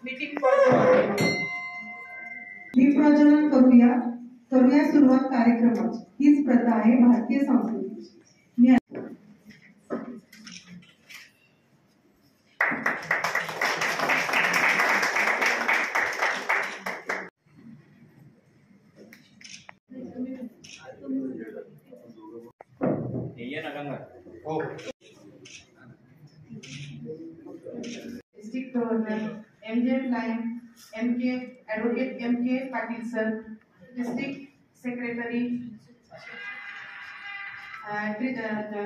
Meeting प्रजनन करूया सुरुवात कार्यक्रमाची. हीच प्रथा आहे भारतीय संस्कृतीची. District governor MJ Lion MK advocate MK Patil sir, district secretary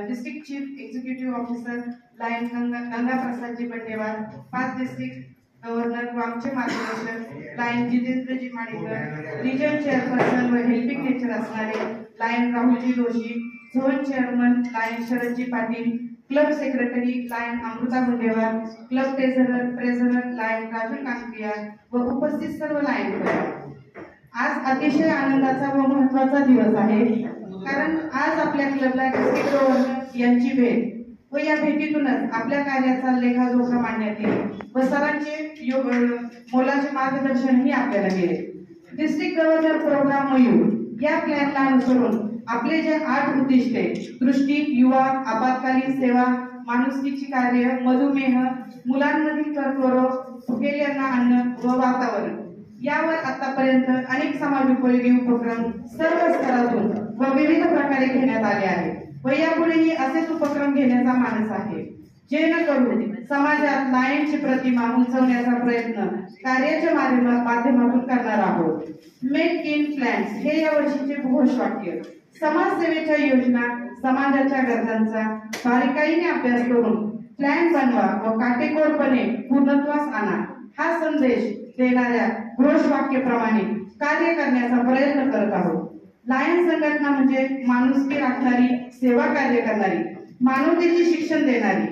district chief executive officer Lion Ganga Prasad ji Bandewar, 5 district governor व आमचे मार्गदर्शक Lion Jitendra ji Madekar, region chairperson व हेल्पिंग नेचर असणारे Lion Rahulji Joshi, zone chairman Lion Sharadji Patil, club secretary Lion Amruta Gundewar, club treasurer Lion Raju Kankaria व उपस्थित सर्व line. आज अतिशय आनंदाचा व महत्त्वाचा दिवस आहे, कारण आज आपल्या क्लबला डिस्ट्रिक्ट गव्हर्नर यांची भेट व या भेटीतूनच आपल्या कार्याचा लेखाजोखा मांडण्यात येईल व सरांचे मोलाचे मार्गदर्शनही आपल्याला मिळेल. डिस्ट्रिक्ट गव्हर्नर प्रोग्राम मयूर या प्लॅनला अनुसरून आपले जे 8 उद्दिष्टे दृष्टी, युवा, आपत्कालीन सेवा, माणुसकीची कार्य, मधुमेह, मुलांमधील कर्करोग, फुगेल्यांना अन्न व वातावरण यावर आतापर्यंत अनेक समाजोपयोगी उपक्रम सर्व स्तरातून व विविध प्रकारे घेण्यात आले आहेत व यापुढेही असेच उपक्रम घेण्याचा मानस आहे, जेणेकरून समाजात लायनची प्रतिमा उंचवण्याचा प्रयत्न कार्याच्या माध्यमातून करणार आहोत. मेक इन प्लॅन्स हे या वर्षीचे घोषवाक्य. समाजसेवेच्या योजना, समाजाच्या गरजांचा बारीकाईने अभ्यास करून प्लॅन बनवा व काटेकोरपणे पूर्णत्वास आणा हा संदेश देणाऱ्या घोषवाक्याप्रमाणे कार्य करण्याचा प्रयत्न करत आहोत. लायन संघटना म्हणजे माणुसकी राखणारी, सेवा कार्य करणारी, मानवतेचे शिक्षण देणारी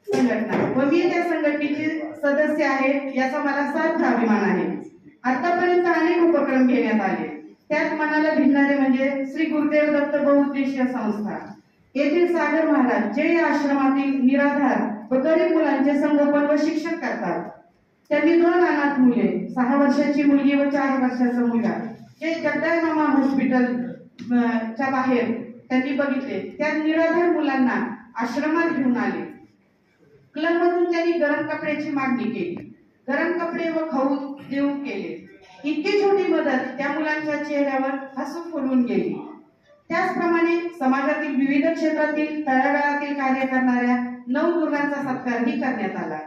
संघटना व मी त्या संघटनेचे सदस्य आहे याचा मला सार्थ अभिमान आहे. आतापर्यंत अनेक उपक्रम घेण्यात आले, त्यात मनाला भिडणारे म्हणजे श्री गुरुदेव दत्त बहुउद्देशीय संस्था येथील सागर महाराज जे या आश्रमातील निराधार व गरीब मुलांचे संगोपन व शिक्षण करतात. त्यांनी 2 अनाथ मुले, 6 वर्षाची मुलगी व 4 वर्षाचा मुलगा जे जगदाय मामा हॉस्पिटल च्या बाहेर त्यांनी बघितले. त्या निराधार मुलांना आश्रमात घेऊन आले. क्लब मधून त्यांनी गरम कपड्याची मागणी केली, गरम कपडे व खाऊ देऊ केले. इतकी छोटी मदत त्या मुलांच्या चेहऱ्यावर हसू फुलवून गेली. त्याचप्रमाणे समाजातील विविध क्षेत्रातील तळागाळातील कार्य करणाऱ्या 9 मुलांचा सत्कारही करण्यात आला.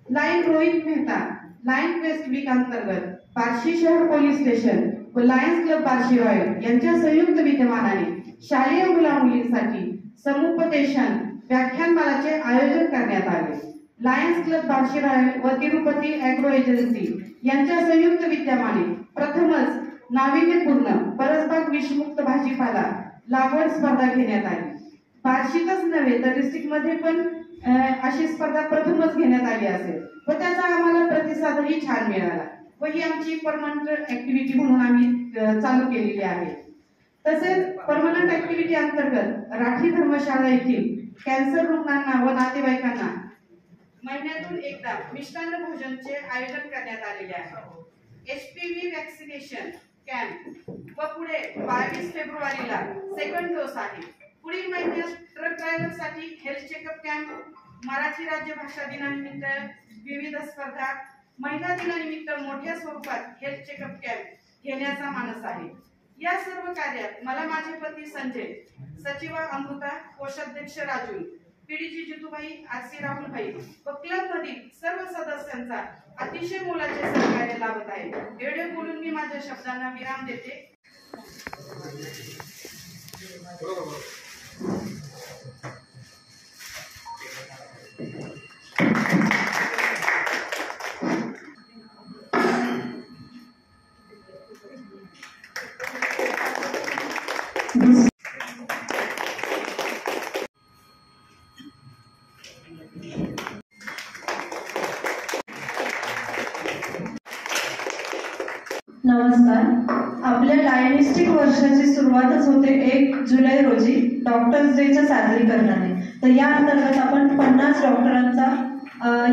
Lion Rohit Mehta Lion quest week अंतर्गत बार्शी शहर पोलीस स्टेशन व लायन्स क्लब बार्शी रॉयल यांच्या संयुक्त विद्यमानाने शालेय मुला-मुलींसाठी समुपदेशन व्याख्यानमालाचे आयोजन करण्यात आले. लायन्स क्लब बार्शी रॉयल व तिरुपती ॲग्रो एजन्सी यांच्या संयुक्त विद्यमाने प्रथमच नाविन्यपूर्ण परसबाग विषमुक्त भाजीपाला लागवड स्पर्धा घेण्यात आली. बार्शीतच नव्हे तर डिस्ट्रिक्ट मध्ये पण अशी स्पर्धा प्रथमच घेण्यात आली असेल व त्याचा आम्हाला प्रतिसादही छान मिळाला व ही आमची परमनंट ऍक्टिव्हिटी म्हणून आम्ही चालू केलेली आहे. तसेच परमनंट ऍक्टिव्हिटी अंतर्गत राठी धर्मशाळा येथील कॅन्सर रुग्णांना व नातेवाईकांना महिन्यातून एकदा मिष्टान्न भोजनचे आयोजन करण्यात आलेले आहे. HPV वॅक्सिनेशन कॅम्प व पुढे 22 फेब्रुवारीला सेकंड डोस आहे. पुढील महिन्यात ट्रक ड्रायव्हरसाठी हेल्थ चेकअप कॅम्प, मराठी राज्य भाषा दिनानिमित्त विविध स्पर्धा, महिला दिनानिमित्त मोठ्या स्वरूपात हेल्थ चेकअप कॅम्प घेण्याचा मानस आहे. या सर्व कार्यात मला माझे पती संजय, सचिवा अमृता, कोषाध्यक्ष राजू, पीडीजी जितूबाई, आरसी राहुलभाई व क्लब मधील सर्व सदस्यांचा अतिशय मोलाचे सहकार्य लाभत आहे. एवढे बोलून मी माझ्या शब्दांना विराम देते. नमस्कार. आपल्या लायनिस्टिक वर्षाची सुरुवातच होते 1 जुलै रोजी डॉक्टर्स डेच्या साजरीकरणाने. तर या अंतर्गत आपण 50 डॉक्टरांचा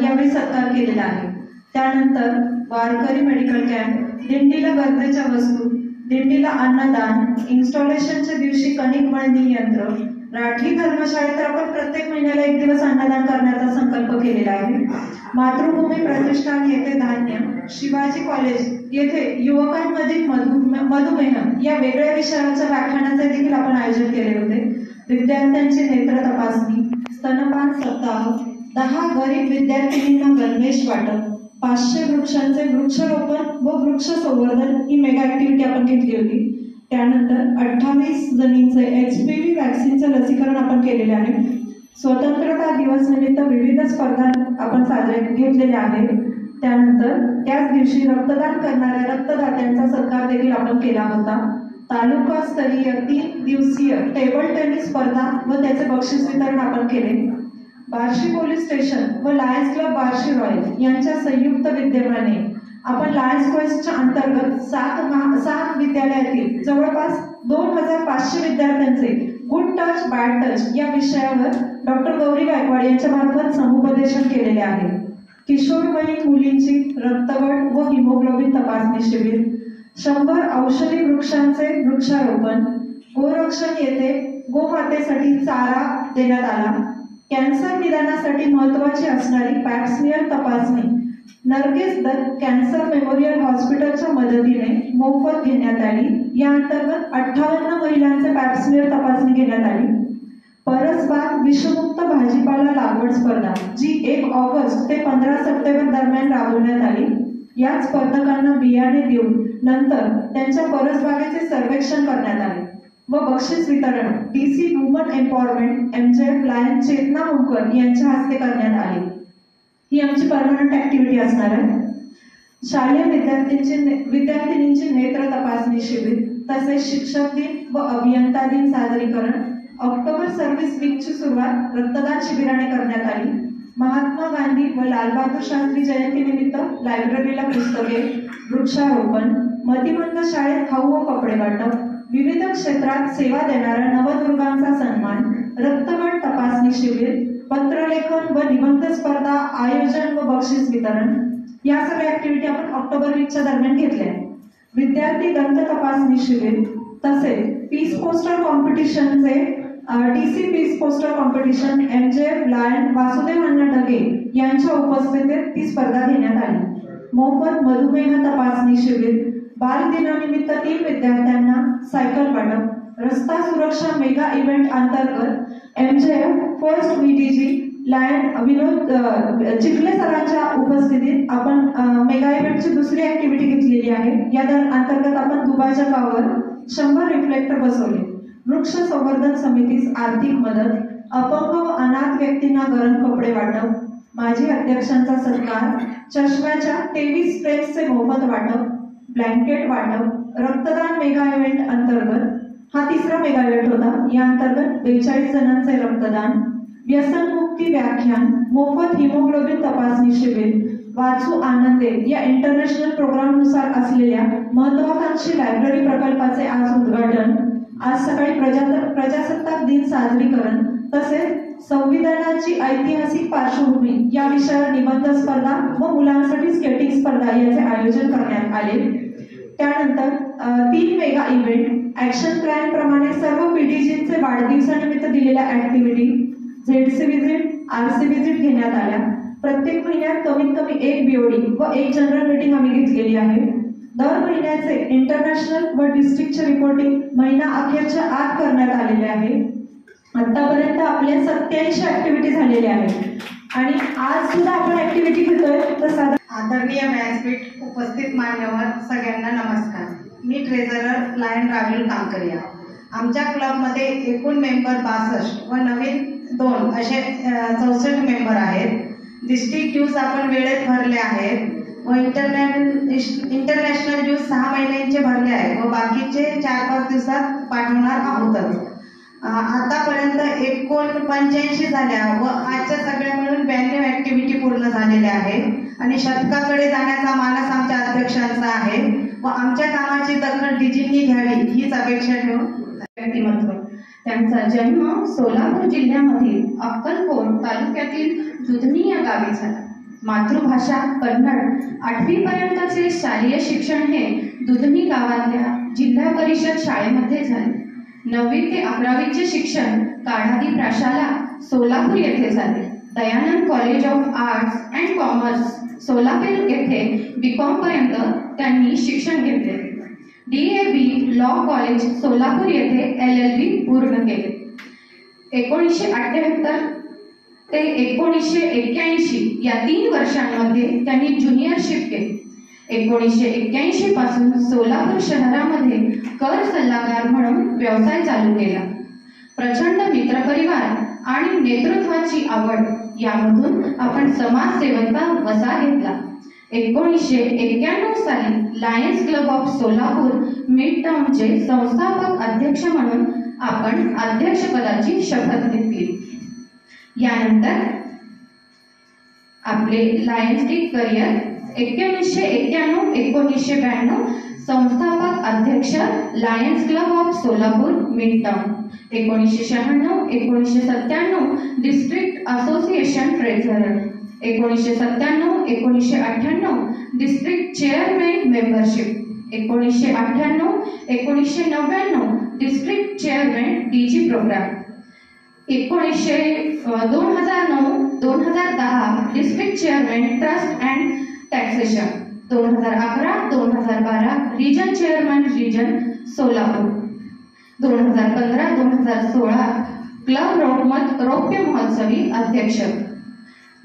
यावेळी सत्कार केलेला आहे. त्यानंतर वारकरी मेडिकल कॅम्प, दिंडीला गरजेच्या वस्तू, दिंडीला अन्नदान, इन्स्टॉलेशनच्या दिवशी कणिक मळणी यंत्र, राठी धर्मशाळेत तर आपण प्रत्येक महिन्याला एक दिवस अन्नदान करण्याचा संकल्प केलेला आहे. मातृभूमी प्रतिष्ठान येथे धान्य, शिवाजी कॉलेज येथे युवकांमधील मधुमेह या वेगळ्या विषयाच्या व्याख्यानाचे देखील आपण आयोजन केले होते. विद्यार्थ्यांची नेत्र तपासणी, स्तनपान सप्ताह, 10 गरीब विद्यार्थिनींना गणवेश वाटप, 500 वृक्षांचे वृक्षारोपण व वृक्ष संवर्धन ही मेगा ऍक्टिव्हिटी आपण घेतली होती. त्यानंतर 28 जणींचे HPV वॅक्सिनचं लसीकरण आपण केलेले आहे. स्वतंत्रता दिवस निमित्त विविध स्पर्धा आपण साजरे घेतलेल्या आहेत. त्यानंतर त्याच दिवशी रक्तदान करणाऱ्या रक्तदात्यांचा सत्कार देखील आपण केला होता. तालुकास्तरीय 3 दिवसीय टेबल टेनिस स्पर्धा व त्याचे बक्षीस वितरण आपण केले. बार्शी पोलीस स्टेशन व लायन्स क्लब बार्शी रॉयल यांच्या संयुक्त विद्यमाने आपण लायन्स क्वेस्टच्या अंतर्गत 7 विद्यालयातील जवळपास 2500 विद्यार्थ्यांचे गुड टच बॅड टच या विषयावर डॉक्टर गौरी गायकवाड यांच्या मार्फत समुपदेशन केलेले आहे. किशोरवयीन मुलींची रक्तगट व हिमोग्लोबिन तपासणी शिबिर, 100 औषधी वृक्षांचे वृक्षारोपण, गोरक्षण येथे गोमातेसाठी चारा देण्यात आला. कॅन्सर निदानासाठी महत्त्वाची असणारी पॅप्समियर तपासणी नर्गिस दत्त कॅन्सर मेमोरियल हॉस्पिटलच्या मदतीने मोफत घेण्यात आली. या अंतर्गत 58 महिलांचे पॅप्समियर तपासणी घेण्यात आली. परसबाग विषमुक्त भाजीपाला लागवड स्पर्धा जी 1 ऑगस्ट ते 15 सप्टेंबर दरम्यान राबवण्यात आली. या स्पर्धकांना बियाणे देऊन नंतर त्यांच्या परसबागेचे सर्वेक्षण करण्यात आले व बक्षीस वितरण DC woman empowerment MJF Lion Chetana Munkar यांच्या हस्ते करण्यात आले. ही आमची परमनंट ऍक्टिव्हिटी असणार आहे. शालेय विद्यार्थिनींची नेत्र तपासणी शिबिर तसेच शिक्षक दिन व अभियंता दिन सादरीकरण. ऑक्टोबर सर्व्हिस वीकची सुरुवात रक्तदान शिबिराने करण्यात आली. महात्मा गांधी व लालबहादूर शास्त्री जयंतीनिमित्त लायब्ररीला पुस्तके, वृक्षारोपण, मतिमंद शाळेत खाऊ व कपडे वाटप, विविध क्षेत्रात सेवा देणाऱ्या नवदुर्गांचा सन्मान, रक्तगट तपासणी शिबिर, पत्रलेखन व निबंध स्पर्धा आयोजन व बक्षीस वितरण या सगळ्या ऍक्टिव्हिटी आपण ऑक्टोबर वीकच्या दरम्यान घेतल्या. विद्यार्थी दंत तपासणी शिबिर तसेच पीस पोस्टर कॉम्पिटिशनचे DC peace poster competition MJF Lion Vasudev Anna Dhage यांच्या उपस्थितीत ती स्पर्धा घेण्यात आली. मोफत मधुमेह तपासणी शिबिर, बाल दिनानिमित्त 3 विद्यार्थ्यांना सायकल वाटप, रस्ता सुरक्षा मेगा इव्हेंट अंतर्गत MJF फर्स्ट VDG लायन विनोद चिखले सरांच्या उपस्थितीत आपण मेगा इव्हेंटची दुसरी ऍक्टिव्हिटी घेतलेली आहे. या अंतर्गत आपण दुबाच्या गावावर 100 रिफ्लेक्टर बसवले. वृक्ष संवर्धन समितीस आर्थिक मदत, अपंग व अनाथ व्यक्तींना गरम कपडे वाटप, माजी अध्यक्षांचा सत्कार, चष्म्याच्या 23 स्प्रेसचे मोफत वाटप, ब्लँकेट वाटप, रक्तदान मेगा इव्हेंट अंतर्गत हा 3रा मेगा इव्हेंट होता. या अंतर्गत 42 जणांचे रक्तदान, व्यसनमुक्ती व्याख्यान, मोफत हिमोग्लोबिन तपासणी शिबिर, वाचू आनंदे या इंटरनॅशनल प्रोग्राम नुसार असलेल्या महत्वाकांक्षी लायब्ररी प्रकल्पाचे आज उद्घाटन, आज सकाळी प्रजासत्ताक दिन साजरीकरण तसेच संविधानाची ऐतिहासिक पार्श्वभूमी या विषयावर निबंध स्पर्धा व मुलांसाठी स्केटिंग स्पर्धा याचे आयोजन करण्यात आले. त्यानंतर 3 मेगा इव्हेंट ऍक्शन प्लॅन प्रमाणे सर्व PDGचे वाढदिवसानिमित्त दिलेल्या activity ZC visit, RC visit घेण्यात आल्या. प्रत्येक महिन्यात कमीत कमी 1 BOD व 1 जनरल मीटिंग आम्ही घेतलेली आहे. दर महिन्याचे इंटरनॅशनल व डिस्ट्रिक्टचे रिपोर्टिंग महिना अखेरच्या आत करण्यात आलेले आहे. आतापर्यंत आपल्या 87 ऍक्टिव्हिटी झालेल्या आहेत आणि आज सुद्धा आपण ऍक्टिव्हिटी घेतोय. तर आदरणीय व्यासपीठ उपस्थित मान्यवर सगळ्यांना नमस्कार. मी ट्रेझरर लायन राहुल कांकरिया. आमच्या क्लबमध्ये एकूण मेंबर 62 व नवीन 2 असे 64 मेंबर आहेत. डिस्ट्रिक्ट ड्यूज आपण वेळेत भरले आहेत व इंटरनॅशनल ड्यूज 6 महिन्यांचे भरले आहेत व बाकीचे 4-5 दिवसात पाठवणार आहोतच. आतापर्यंत एकूण 85 झाल्या व आजच्या सगळ्या मिळून 92 ऍक्टिव्हिटी पूर्ण झालेल्या आहेत आणि शतकाकडे जाण्याचा मानस आमच्या अध्यक्षांचा आहे व आमच्या कामाची दखल डीजींनी घ्यावी हीच अपेक्षा ठेवून. व्यक्तिमत्व त्यांचा जन्म सोलापूर जिल्ह्यामधील अक्कलकोट तालुक्यातील दुधनी या गावी झाला. मातृभाषा कन्नड 8वी पर्यंतचे शालेय शिक्षण हे दुधनी गावातल्या जिल्हा परिषद शाळेमध्ये झाले. 9वी ते 11वीचे शिक्षण काढादी प्राशाला सोलापूर येथे झाले. Dayanand college of arts and commerce Solapur येथे B.Com पर्यंत त्यांनी शिक्षण घेतले. DAB लॉ कॉलेज सोलापूर येथे LLB पूर्ण केले. 1978 ते 1981 या 3 वर्षांमध्ये त्यांनी ज्युनियरशिप केली. 1981 पासून सोलापूर शहरामध्ये कर सल्लागार म्हणून व्यवसाय चालू केला. प्रचंड मित्रपरिवार आणि नेतृत्वाची आवड यामधून आपण समाजसेवेचा वसा घेतला. 1991 साली Lions club of Solapur mid टाउनचे संस्थापक अध्यक्ष म्हणून आपण अध्यक्षपदाची शपथ घेतली. यानंतर आपले लायन्सटिक करिअर 1991-1992 संस्थापक अध्यक्ष Lions club of Solapur mid town. 1996-1997 district association treasurer. 1997-1998 district chairman membership. 1998-1999 district chairman DG programme. 2009-2010 district chairman trust and taxation. 2011-2012 region chairman region Solapur. 2015-2016 club रौप्य महोत्सवी अध्यक्ष.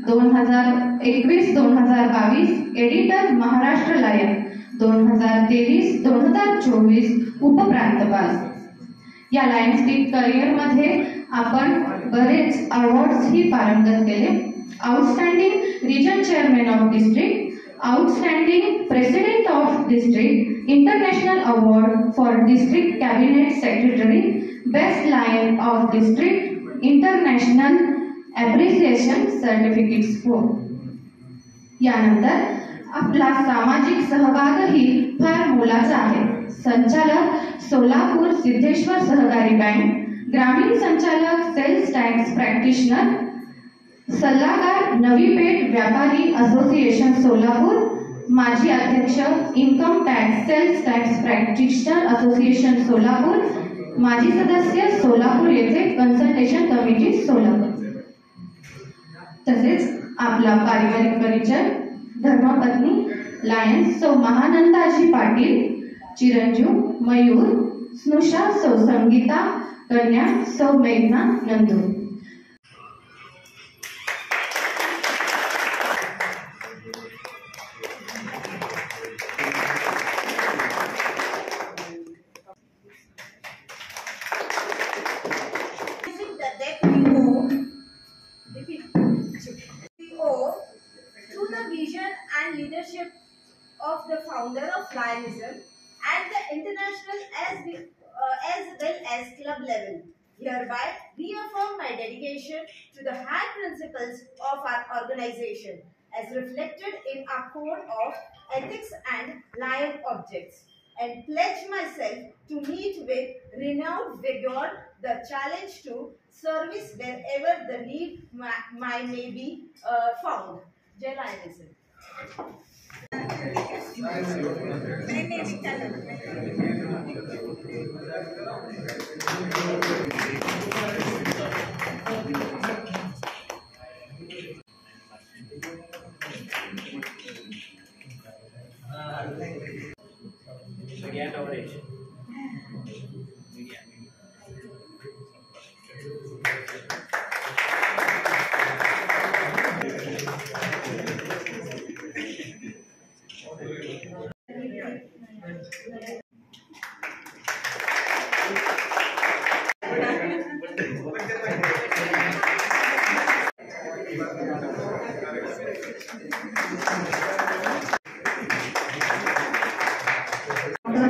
2021-2022 एडिटर महाराष्ट्र लायन. 2023-2024 उपप्रांतपाल. या लायन्सटिक करिअरमध्ये आपण बरेच अवॉर्ड्सही पारंगत केले. Outstanding region chairman of district, outstanding president of district, international award for district cabinet secretary, best Lion of district, international appreciation certificates for. यानंतर आपला सामाजिक सहभागही फार मोलाचा आहे. संचालक सोलापूर सिद्धेश्वर सहकारी बँक, ग्रामीण संचालक सेल्स टॅक्स प्रॅक्टिशनर, सल्लागार नवी पेठ व्यापारी असोसिएशन सोलापूर, माजी अध्यक्ष income tax sales tax practitioner association Solapur, माजी सदस्य सोलापूर येथे कन्सल्टेशन कमिटी सोलापूर. तसेच आपला पारिवारिक परिचय: धर्मपत्नी लायन्स सौ महानंदाजी पाटील, चिरंजीव मयूर, स्नुषा सौ संगीता, कन्या सौ मेघना Nandu. Leadership of the founder of Lionism at the international as well as club level. Hereby reaffirm my dedication to the high principles of our organization as reflected in our code of ethics and lion objects, and pledge myself to meet with renewed vigor the challenge to service wherever the need may be found. Jai Lionism. Media coverage.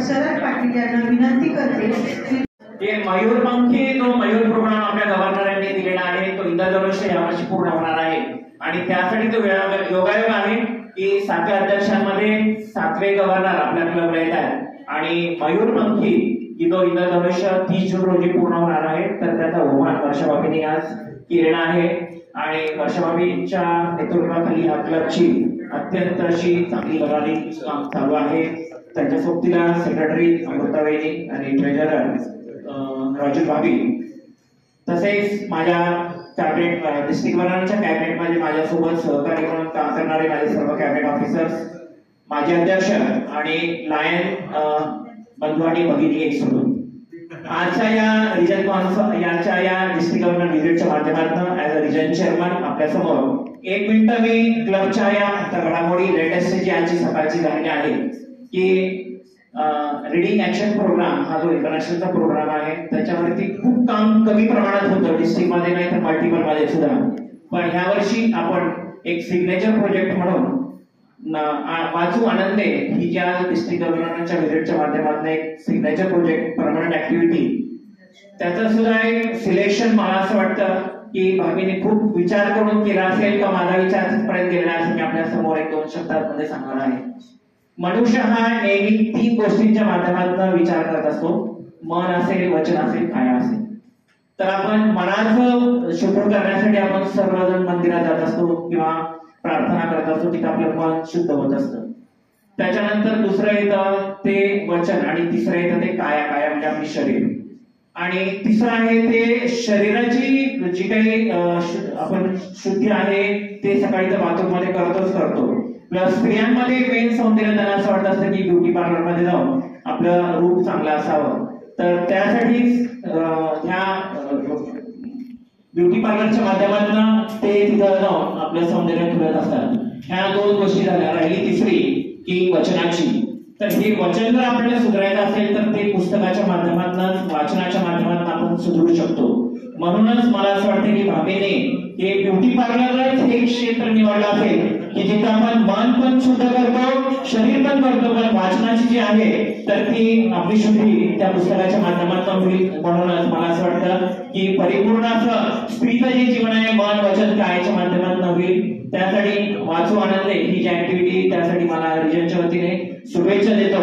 Sharad Patil यांना विनंती करते की मयूरपंखी जो Mayur programme आपल्या गव्हर्नरांनी दिलेला आहे तो इंद्रधनुष्य यावर्षी पूर्ण होणार आहे आणि त्यासाठी तो योगायोग आहे की 7व्या अध्यक्षांमध्ये 7वे गव्हर्नर आपल्या क्लबला येत आहेत आणि मयूरपंखी की तो इंद्रधनुष्य 30 जून रोजी पूर्ण होणार आहे. तर त्याचा बहुमान वर्षाबाबतीने आज केलेला आहे आणि वर्षाभाबींच्या नेतृत्वाखाली या क्लबची अत्यंत अशी चांगली लगाडी काम चालू आहे. त्यांच्या सोबतीला सेक्रेटरी अमृताबाई आणि ट्रेजरर राजू भाभी, तसेच माझ्या कॅबिनेट डिस्ट्रिक्ट गव्हर्नरच्या कॅबिनेटमध्ये माझ्यासोबत सहकारी म्हणून काम करणारे माझे सर्व कॅबिनेट ऑफिसर्स, माजी अध्यक्ष आणि लायन बंधू आणि भगिनी एक सोडून आजच्या या रिजन यांच्या या डिस्ट्रिक्ट गव्हर्नर व्हिजिटच्या माध्यमातून ऍज अ रिजन चेअरमन आपल्या समोर 1 मिनिट मी क्लबच्या या घडामोडी लेटेस्ट जी आजची सकाळची झालेली आहे की रीडिंग ऍक्शन प्रोग्राम हा जो इंटरनॅशनलचा प्रोग्राम आहे त्याच्यावरती खूप काम कमी प्रमाणात होतं डिस्ट्रिक्ट मध्ये नाही तर मल्टिपल मध्ये सुद्धा. पण ह्या वर्षी आपण एक सिग्नेचर प्रोजेक्ट म्हणून वाचू आनंदे ही ज्या डिस्ट्रिक्ट गव्हर्नरच्या व्हिजिटच्या माध्यमातून एक सिग्नेचर प्रोजेक्ट परमनंट ऍक्टिव्हिटी त्याचं सुद्धा एक सिलेक्शन मला असं वाटतं की भाभीने खूप विचार करून केला असेल का माझा विचार तिथपर्यंत गेलेला असेल मी आपल्या समोर 1-2 शब्दांमध्ये सांगणार आहे. मनुष्य हा नेहमी 3 गोष्टींच्या माध्यमातून विचार करत असतो, मन असेल, वचन असेल, काया असेल. तर आपण मनाचं शुद्ध करण्यासाठी आपण सर्वजण मंदिरात जात असतो किंवा प्रार्थना करत असतो, तिथे आपलं मन शुद्ध होत असतं. त्याच्यानंतर दुसरं येतं ते वचन आणि तिसरं येतं ते काया. काया म्हणजे आपली शरीर आणि तिसरं आहे ते शरीराची जी काही आपण शुद्धी आहे ते सकाळी तर बाथरूम मध्ये करतो. प्लस स्त्रियांमध्ये मेन सौंदर्य त्यांना असं वाटत असतं की ब्युटी पार्लर मध्ये जाऊन आपलं रूप चांगलं असावं. तर त्यासाठीच ह्या ब्युटी पार्लरच्या माध्यमातून ते तिथं जाऊन आपलं सौंदर्य खुलत असतात. ह्या 2 गोष्टी झाल्या. राहिली तिसरी की वचनाची. तर हे वचन जर आपल्याला सुधारायचं असेल तर ते पुस्तकाच्या माध्यमातून वाचनाच्या माध्यमातून आपण सुधारू शकतो. म्हणूनच मला असं वाटतं की भाभीने हे ब्युटी पार्लरच हे क्षेत्र निवडलं असेल की जिथं आपण मन पण शुद्ध करतो, शरीर पण करतो, पण वाचनाची जी आहे तर ती आपली शुद्धी त्या पुस्तकाच्या माध्यमातून होईल. म्हणूनच मला असं वाटतं की परिपूर्ण असं स्त्रीचं जे जीवन आहे मन वचन कायाच्या माध्यमातून होईल. त्यासाठी वाचू आनंदे ही जी ऍक्टिव्हिटी त्यासाठी मला रिजनच्या वतीने शुभेच्छा देतो.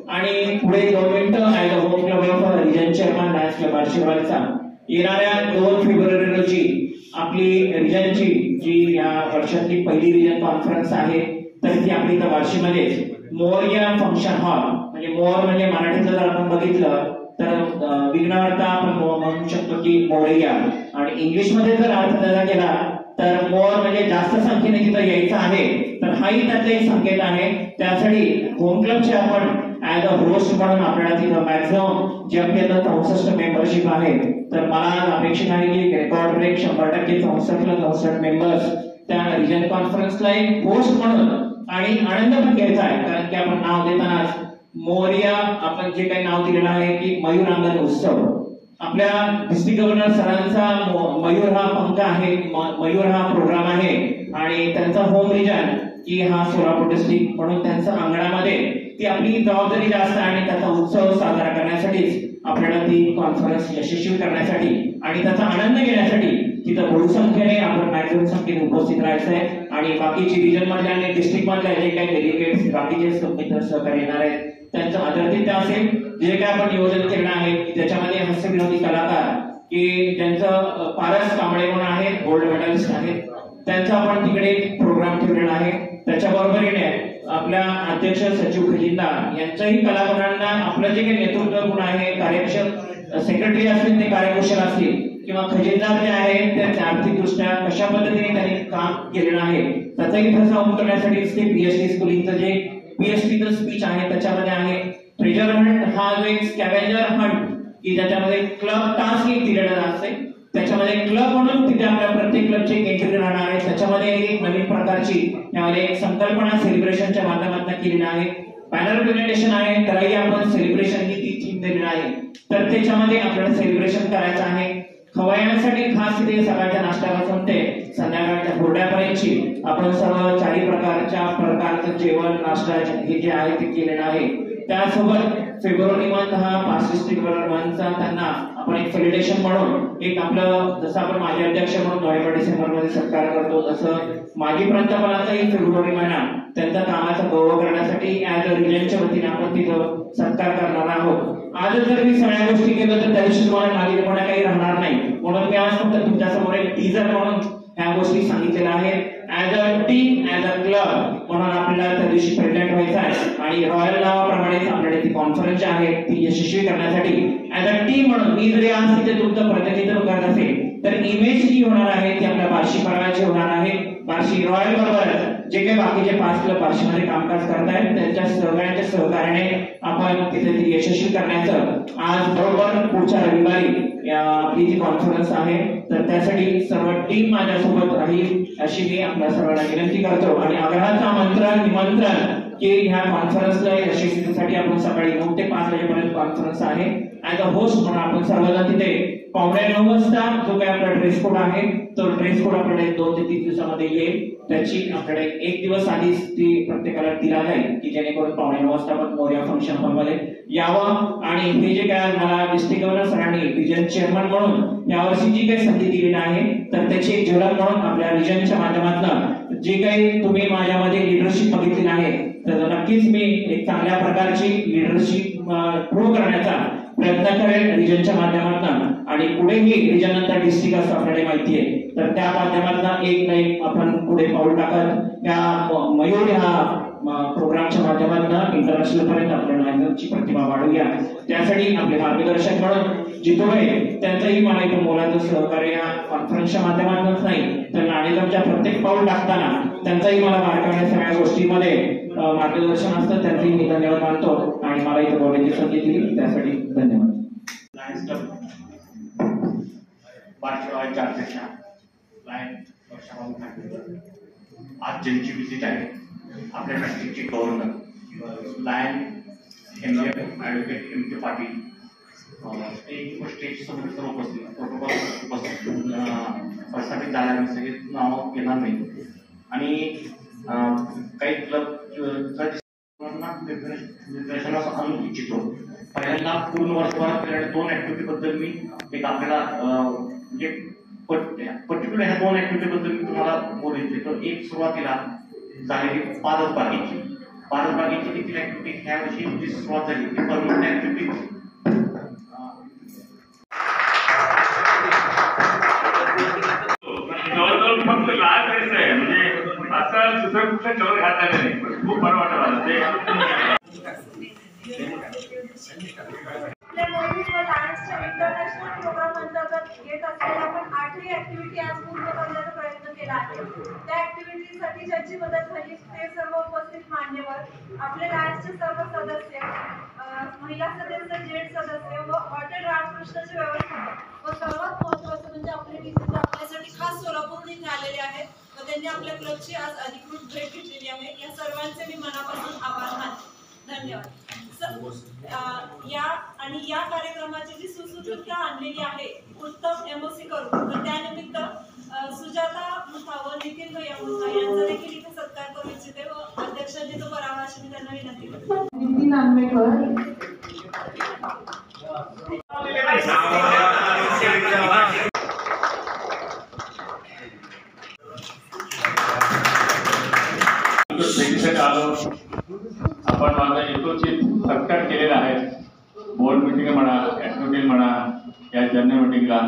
आणि पुढे 2 मिनिटं as a home club of region chairman Lions club आशीर्वादचा येणाऱ्या 2 फेब्रुवारी रोजी आपली रिजनची जी या वर्षातली पहिली रिजन कॉन्फरन्स आहे तर ती आपली इथं बार्शीमध्येच मोरया फंक्शन हॉल म्हणजे मोर म्हणजे मराठीतलं जर आपण बघितलं तर विघ्नहर्ता आपण म्हणू शकतो की मोरया आणि इंग्लिश मध्ये जर अर्थ त्याचा केला तर मोर म्हणजे जास्त संख्येने तिथं यायचं आहे. तर हाही त्यातला एक संकेत आहे. त्यासाठी होम क्लबचे आपण ऍज अ होस्ट म्हणून आपल्याला तिथं मॅक्झिमम जे आपल्याला 64 मेंबरशिप आहे तर मला अपेक्षित आहे की रेकॉर्ड ब्रेक 100% 64 मेंबर्स त्या रिजन कॉन्फरन्सला एक होस्ट म्हणून आणि आनंद पण घ्यायचा आहे. कारण की आपण नाव देतानाच मोरया आपण जे काही नाव दिलेलं आहे की मयूरांगण उत्सव आपल्या डिस्ट्रिक्ट गव्हर्नर सरांचा मयूर हा पंख आहे, मयूर हा प्रोग्राम आहे आणि त्यांचा होम रिजन की हा सोलापूर डिस्ट्रिक्ट म्हणून त्यांच्या अंगणामध्ये ती आपली जबाबदारी जास्त आणि त्याचा उत्सव साजरा करण्यासाठीच आपल्याला ती कॉन्फरन्स यशस्वी करण्यासाठी आणि त्याचा आनंद घेण्यासाठी तिथं बहुसंख्येने आपण मॅक्झिमम संख्येने उपस्थित राहायचं आहे. आणि बाकीची रिजन मधल्या आणि डिस्ट्रिक्ट मधल्या जे काही डेलिगेट्स बाकीचे मित्र सहकारी येणार आहेत त्यांचं आदरातिथ्य असेल. जे काय आपण नियोजन केलं आहे त्याच्यामध्ये हास्यविनोदी कलाकार की ज्यांचं पारस कांबळे म्हणून आहेत, गोल्ड मेडलिस्ट आहेत, त्यांचा आपण तिकडे प्रोग्राम ठेवलेला आहे. त्याच्याबरोबर येणे आपल्या अध्यक्ष सचिव खजिनदार यांच्याही कलाकारांना आपलं जे काही नेतृत्व गुण आहे, कार्यक्षम सेक्रेटरी असतील ते कार्यकुशल असतील किंवा खजिनदार जे आहेत ते आर्थिकदृष्ट्या कशा पद्धतीने त्यांनी काम केलेलं आहे त्याचाही ठसा उमटवण्यासाठी ते पीएचडी स्कूलिंगचं जे पीएचडीचं स्पीच आहे त्याच्यामध्ये आहे. ट्रेजर हंट हा जो एक स्कॅव्हेंजर हंट की ज्याच्यामध्ये क्लब टास्क एक दिलेला असते त्याच्यामध्ये क्लब म्हणून तिथे आपल्या प्रत्येक क्लबचे एक एंट्री राहणार आहे. त्याच्यामध्ये एक नवीन प्रकारची त्यामध्ये एक संकल्पना सेलिब्रेशनच्या माध्यमातून केलेली आहे. बॅनर प्रेझेंटेशन आहे त्यालाही आपण सेलिब्रेशन ही ती थीम दिलेली आहे. तर त्याच्यामध्ये आपल्याला सेलिब्रेशन करायचं आहे. खवय्यांसाठी खास तिथे सकाळच्या नाश्त्यापासून ते संध्याकाळच्या हुरड्यापर्यंतची आपण सर्व 4 प्रकारचं जेवण नाश्ता हे जे आहे ते केलेलं आहे. त्यासोबत फेब्रुवारी मंथ हा पाच डिस्ट्रिक्ट मंथचा त्यांना आपण एक सेलिब्रेशन म्हणून एक आपलं जसं आपण माजी अध्यक्ष म्हणून नोव्हेंबर डिसेंबर मध्ये सत्कार करतो तसं माजी पंतप्रधानांचाही फेब्रुवारी महिना त्यांच्या कामाचा गौरव करण्यासाठी ऍज अ रिजनच्या वतीने आपण तिथं सत्कार करणार आहोत. आज जर मी सगळ्या गोष्टी केलं तर त्या दिवशी तुम्हाला मागे काही राहणार नाही. म्हणून मी आज फक्त तुमच्यासमोर एक टीजर म्हणून ह्या गोष्टी सांगितलेल्या आहेत. As a team, as a club म्हणून आपल्याला त्या दिवशी प्रेझेंट व्हायचं आहे आणि रॉयल नावाप्रमाणेच आपल्याला ती कॉन्फरन्स आहे ती यशस्वी करण्यासाठी ऍज अ टीम म्हणून मी जरी आज तिथे तुमचं प्रतिनिधित्व करत असेल तर इमेज जी होणार आहे ती आपल्या बार्शी परवाची होणार आहे. बार्शी रॉयल बरोबर जे काही बाकीचे 5 क्लब बार्शीमध्ये कामकाज करतायत त्यांच्या सगळ्यांच्या सहकार्याने आपण तिथे ती यशस्वी करण्याचं आज बरोबर पुढच्या रविवारी आपली जी कॉन्फरन्स आहे तर त्यासाठी सर्व टीम माझ्यासोबत राहील अशी मी आपल्या सर्वांना विनंती करतो आणि आग्रहाचं आमंत्रण निमंत्रण की ह्या कॉन्फरन्सला यशस्वीसाठी आपण सकाळी 9 ते 5 वाजेपर्यंत कॉन्फरन्स आहे. ऍज अ होस्ट म्हणून आपण सर्वजण तिथे 9:15 वाजता जो काही आपला ड्रेस कोड आहे तो ड्रेस कोड आपल्याला 2 ते 3 दिवसामध्ये येईल. त्याची आपल्याकडे 1 दिवस आधीच ती प्रत्येकाला दिला जाईल की जेणेकरून 9:15 वाजता आपण मोर्या फंक्शन हॉलमध्ये यावं. आणि हे जे काय मला डिस्ट्रिक्ट गव्हर्नर सरांनी रिजन चेअरमन म्हणून यावर्षी जी काही संधी दिलेली आहे तर त्याची एक झलक म्हणून आपल्या रिजनच्या माध्यमातून जे काही तुम्ही माझ्यामध्ये लिडरशिप बघितली आहे तर नक्कीच मी एक चांगल्या प्रकारची लिडरशिप प्रूव्ह करण्याचा प्रयत्न करेल रिजनच्या माध्यमातून. आणि पुढेही रिजन नंतर डिस्ट्रिक्ट असं आपल्याला माहिती आहे तर त्या माध्यमातून एक ना एक आपण पुढे पाऊल टाकत या मयूर ह्या प्रोग्रामच्या माध्यमातून इंटरनॅशनल पर्यंत आपल्या नायगांची प्रतिमा वाढवूया. त्यासाठी आपले मार्गदर्शक म्हणून जितूभाई त्यांचंही मला इथं मोलाचं सहकार्य या कॉन्फरन्सच्या माध्यमातूनच नाही तर नाणेगावच्या प्रत्येक पाऊल टाकताना त्यांचाही मला बारकाव्या सगळ्या गोष्टीमध्ये मार्गदर्शन असतं. त्यांचेही मी धन्यवाद मानतो आणि मला इथं बोलायची संधी दिली त्यासाठी धन्यवाद. बार्शीच्या अध्यक्षा लायन आज ज्यांची विजिट आहे आपल्या डिस्ट्रिक्टचे governor Lion advocate M.K. Patil stage समोर सर्व उपस्थित प्रस्थापित झाल्याने सगळे नाव घेणार नाही आणि काही क्लब निर्देशनास आणू इच्छितो. पहिल्यांदा पूर्ण वर्षभरात 2 ऍक्टिव्हिटी बद्दल मी एक आपल्याला म्हणजे पर्टिक्युलर ह्या 2 ऍक्टिव्हिटी बद्दल मी तुम्हाला बोलायचे. तर एक सुरुवातीला झालेली पारसबागेची देखील ऍक्टिव्हिटी ह्या वर्षी जी सुरुवात झाली ती परमनंट ऍक्टिव्हिटी जवळजवळ फक्त लाल ड्रेस आहे म्हणजे असं दुसरं कुठलं कलर घातलेलं नाही. खूप बरं वाटत मला ते. आपल्या मोहित व डान्सच्या इंटरनॅशनल प्रोग्राम अंतर्गत घेत असलेल्या आपण 8ही ऍक्टिव्हिटी आज पूर्ण करण्याचा प्रयत्न केला आहे. त्या ऍक्टिव्हिटीसाठी ज्यांची मदत झाली ते सर्व उपस्थित मान्यवर, आपले डान्सचे सर्व सदस्य, महिला सदस्य, जेंट्स सदस्य व हॉटेल रामकृष्णाचे व्यवस्थापक व सर्वात महत्त्वाचं म्हणजे आपले विजेते आपल्यासाठी खास सोलापूरहून इथे आलेले आहेत व त्यांनी आपल्या क्लबची आज अधिकृत भेट घेतलेली आहे. या सर्वांचे मी मनापासून आभार मानते. धन्यवाद. या कार्यक्रमाची जी सुसूत्रता आणलेली आहे उत्तम MOC करून तर त्यानिमित्त सुजाता मुथा व नितीन भैया मुथा यांचा देखील इथे सत्कार करू इच्छिते व अध्यक्षांनी तो करावा अशी मी त्यांना विनंती करते. नितीन आंबेकर आपण माझा यथोचित सत्कार केलेला आहे. बोर्ड मिटिंग म्हणा, ऍक्टिव्हिटी म्हणा, या जनरल मिटिंगला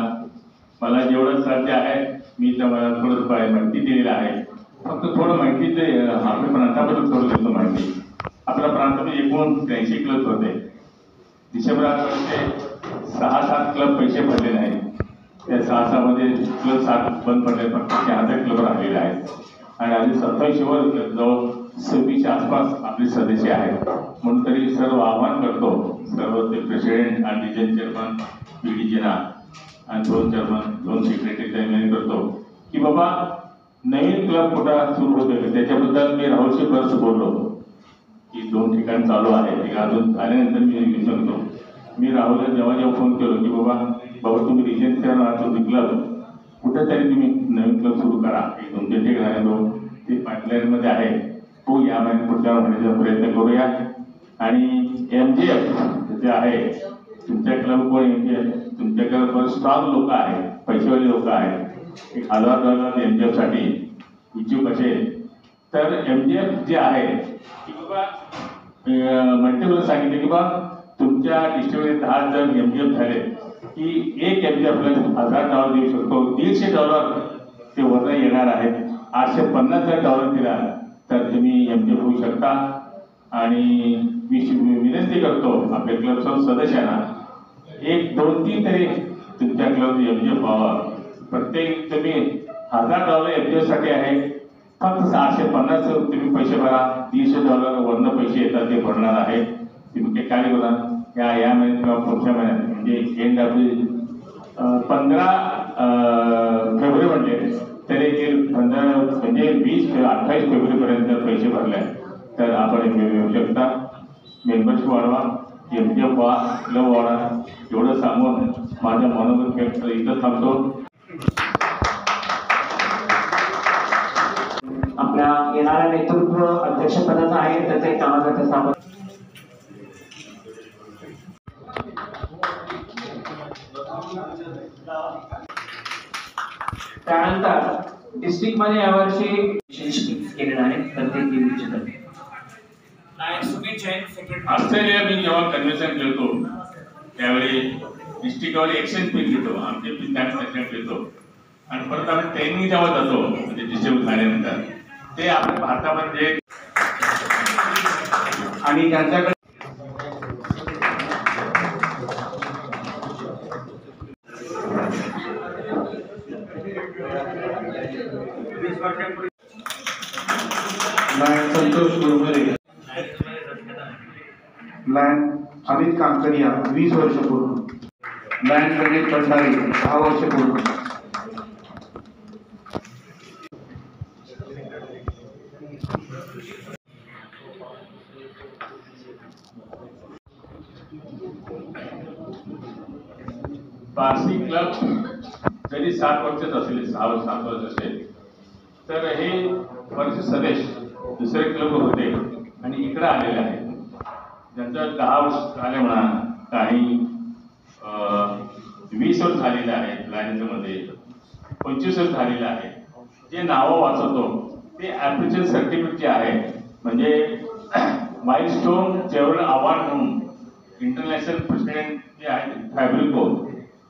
मला जेवढं साध्य आहे मी तुम्हाला थोडं माहिती दिलेलं आहे. फक्त थोडं माहिती ते आपल्या प्रांताबद्दल थोडं देतो माहिती. आपल्या प्रांतामध्ये एकूण 83 क्लब होते. डिसेंबरामध्ये 6-7 क्लब पैसे भरलेले आहेत. त्या 6-6 क्लब 7 बंद पडले, फक्त 66 क्लब राहिलेले आहेत आणि आधी 27वर जवळ 26च्या आसपास आपले सदस्य आहेत. म्हणून तरी सर्व आवाहन करतो सर्व ते प्रेसिडेंट आणि रिजन चेअरमन PDGना आणि 2 चेअरमन 2 सेक्रेटरी त्यांनी करतो की बाबा नवीन क्लब कुठं सुरू होते त्याच्याबद्दल मी राहुलशी बरंच बोललो होतो की 2 ठिकाण चालू आहे. ते अजून झाल्यानंतर मी सांगतो. मी राहुलला जेव्हा फोन केलो की बाबा तुम्ही रिजन चेअरमन आहात, तुम्ही क्लब कुठेतरी तुम्ही नवीन क्लब सुरू करा. 1-2 ठिकाणी ते पाईपलाईनमध्ये आहे. तो या महिन्यात पुढच्या महिन्याचा प्रयत्न करूया. आणि MGF जे आहे तुमच्या क्लब कोण MGF तुमच्याकडे स्ट्रॉंग लोक आहेत, पैसेवाले लोक आहेत. $1000 MGF साठी इच्छुक असेल तर MGF जे आहे की बाबा मल्टिपल सांगितले की बाबा तुमच्या डिस्ट्रिक्टमध्ये 10,000 MGF झाले की एक MGF $1,000 देऊ शकतो. $150 ते वरनं येणार आहेत. $850 दिला तर तुम्ही MGF होऊ शकता. आणि मी विनंती करतो आपल्या क्लबच्या सदस्यांना 1, 2, 3 तरी तुमच्या क्लब MGF व्हावा. प्रत्येक तुम्ही $1000 MGF साठी आहे. फक्त 850 तुम्ही पैसे भरा. $300 वरनं पैसे येतात ते भरणार आहे. तुम्ही ते काय करा या महिन्यात किंवा पुढच्या महिन्यात म्हणजे एंड ऑफ 15 फेब्रुवारी म्हणले तरी ते 15 म्हणजे 28 फेब्रुवारीपर्यंत पैसे भरले तर आपण येऊ शकता. मेंबरशिप वाढवा, MGF व्हा, क्लब वाढवा एवढं सांगून माझं मनोगत व्यक्त इथं थांबतो. आपल्या येणाऱ्या नेतृत्व अध्यक्षपदाचा आहे त्याचा एक कामाचा सामोर त्यानंतर डिस्ट्रिक्ट मध्ये यावर्षी विशेष केलेलं आहे प्रत्येक दिवशीच्या ऑस्ट्रेलिया मी जेव्हा कन्व्हेन्शन घेतो त्यावेळी डिस्ट्रिक्टवर एक्सचेंज पीक घेतो. आमचे पीक घेतो आणि परत आम्ही ट्रेनिंग जेव्हा जातो म्हणजे डिस्ट्रिक्ट झाल्यानंतर ते आपल्या भारतामध्ये आणि त्यांच्याकडे संतोष गुरुमरे, लायन अमित कांकरिया 20 वर्ष पूर्ण, लायन गणेश भंडारी 10 वर्ष पूर्ण. पारसी क्लब जरी 7 वर्षात असेल 6-7 वर्ष असेल तर हे वर्ष सदस्य दुसरे क्लब होते आणि इकडे आलेले आहेत. ज्यांचं 10 वर्ष झाले म्हणा, काही 20 वर्ष झालेले आहेत, लायन्समध्ये 25 वर्ष झालेले आहे. जे नावं वाचवतो ते ॲप्रिशिएशन सर्टिफिकेट जे आहे म्हणजे माइलस्टोन चेव्हरल अवॉर्ड म्हणून इंटरनॅशनल प्रेसिडेंट जे आहेत फॅब्रिको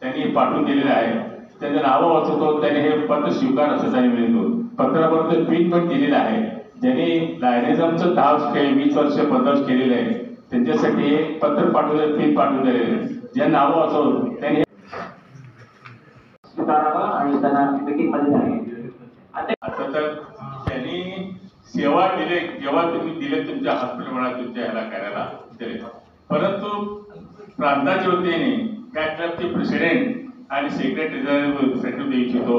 त्यांनी पाठवून दिलेले आहे. त्यांचं नावं वाचवतो त्याने हे पत्र स्वीकार असं त्यांनी मिळतो. पत्राबरोबर पिन पण दिलेलं आहे. ज्यांनी लायनिझमचं 10 वर्ष 20 वर्ष 15 वर्ष केलेलं आहे त्यांच्यासाठी हे पत्र पाठवलं, पिन पाठवून दिलेलं आहे. ज्या नावं वाचवतो त्यांनी स्वीकारावा आणि त्यांना मीटिंगमध्ये जाणे. आता तर त्यांनी सेवा दिले जेव्हा तुम्ही दिले तुमच्या हॉस्पिटल म्हणा तुमच्या ह्याला करायला दिले, परंतु प्रांताचे होते त्या क्लबचे प्रेसिडेंट आणि सेक्रेटरी देऊ इच्छितो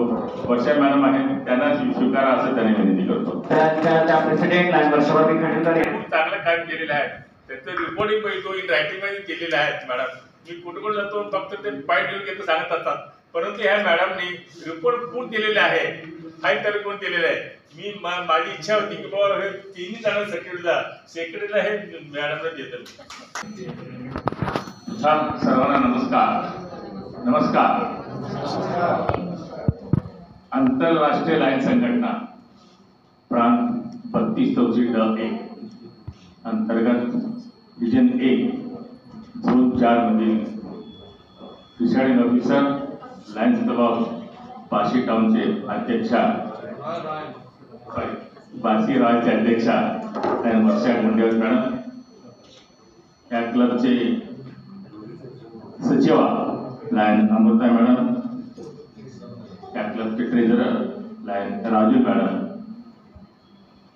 वर्षा मॅडम आहे त्यांना स्वीकारा असं त्यांनी विनंती करतो. त्या प्रेसिडेंटला वर्षभर चांगलं काम केलेलं आहे. त्याचं रिपोर्टिंग पाहिजे इन रायटिंग मध्ये केलेलं आहे. मॅडम मी कुठे जातो फक्त ते पॉईंट येऊन घेतो सांगत असतात, परंतु ह्या मॅडमनी रिपोर्ट पूर्ण दिलेले आहे. हाय तर कोण दिलेलं आहे. मी माझी इच्छा होती की बाबा हे 3 जण सेक्रेटरीला हे मॅडमला देतो. सर्वांना नमस्कार. आंतरराष्ट्रीय लायन संघटना प्रांत 32-1 अंतर्गत रिजन 1 झोन 4 मधील प्रिसाइडिंग ऑफिसर लायन्स दबाव बाशी टाउनचे अध्यक्षा बासी रायचे अध्यक्षा वर्षा गुंडेवर मॅडम, या क्लबचे सचिवा लायन अमृता मॅडम, त्या क्लबचे ट्रेझरर लायन राजू मॅडम,